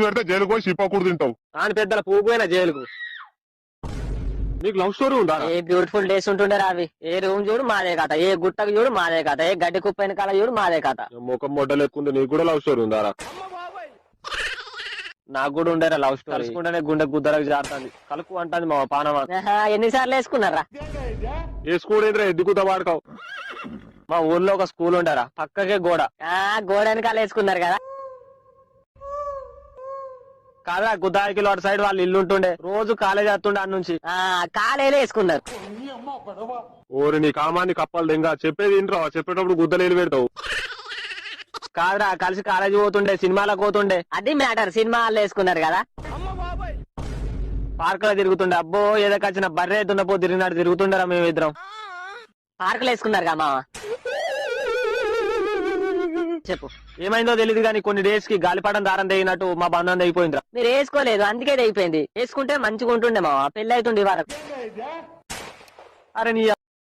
పెడితే జైలుకు పోయి చిప్పకూడు తింటావు. ఆయన పెద్దల పోయినా జైలుకు. నీకు లవ్ స్టోరీ ఉందా? ఏ బ్యూటిఫుల్ డేస్ ఉంటుండే అవి. ఏ రూమ్ చూడు మాదే కథ, ఏ గుట్టకు చూడు మాదే కథ, ఏ గడ్డి కుప్పైన కాల చూడు మాదే కథ. ముఖం మొడ్డలు ఎక్కుంది. నీకు కూడా లవ్ స్టోరీ ఉందారా? నాకు కూడా ఉండేరా లవ్ స్టోరీ. కలుసుకుంటేనే గుండె గుద్దరకు జారుతుంది. కలుపు అంటుంది మా పానమా. ఎన్నిసార్లు వేసుకున్నారా? ఏ స్కూల్ ఎదురా ఎద్దుకుతా వాడుకోవు. మా ఊర్లో ఒక స్కూల్ ఉండరా, పక్కకే గోడ. గోడ వెనకాల వేసుకున్నారు కదా. కాదా గుద్దాకి అటు సైడ్ వాళ్ళు ఇల్లు ఉంటుండే, రోజు కాలేజ్ వస్తుండే అన్న నుంచి. కాలేలే వేసుకున్నారు. ఓరి నీ కామాన్ని కప్పాలి దెంగా. చెప్పేది ఇంట్రా, చెప్పేటప్పుడు గుద్దలేలు పెడతావు. కాదురా కలిసి కాలేజీ పోతుండే, సినిమాలకు పోతుండే. అది మ్యాటర్. సినిమా వాళ్ళు వేసుకున్నారు కదా. పార్క్ లో తిరుగుతుండే. అబ్బో ఏదొచ్చిన బర్రె దున్నపో తిరిగినాడు తిరుగుతుండరా మేమిద్దరం. పార్కులు వేసుకున్నారు కదా మామ. చెప్పు ఏమైందో తెలియదు కానీ కొన్ని డేస్ కి గాలిపటం దారం తెగినట్టు మా బంధం తెగిపోయిందిరా. మీరు వేసుకోలేదు అందుకే అయిపోయింది. వేసుకుంటే మంచిగా ఉంటుండే మామ, పెళ్లి అవుతుండే వరకు. అరే నీ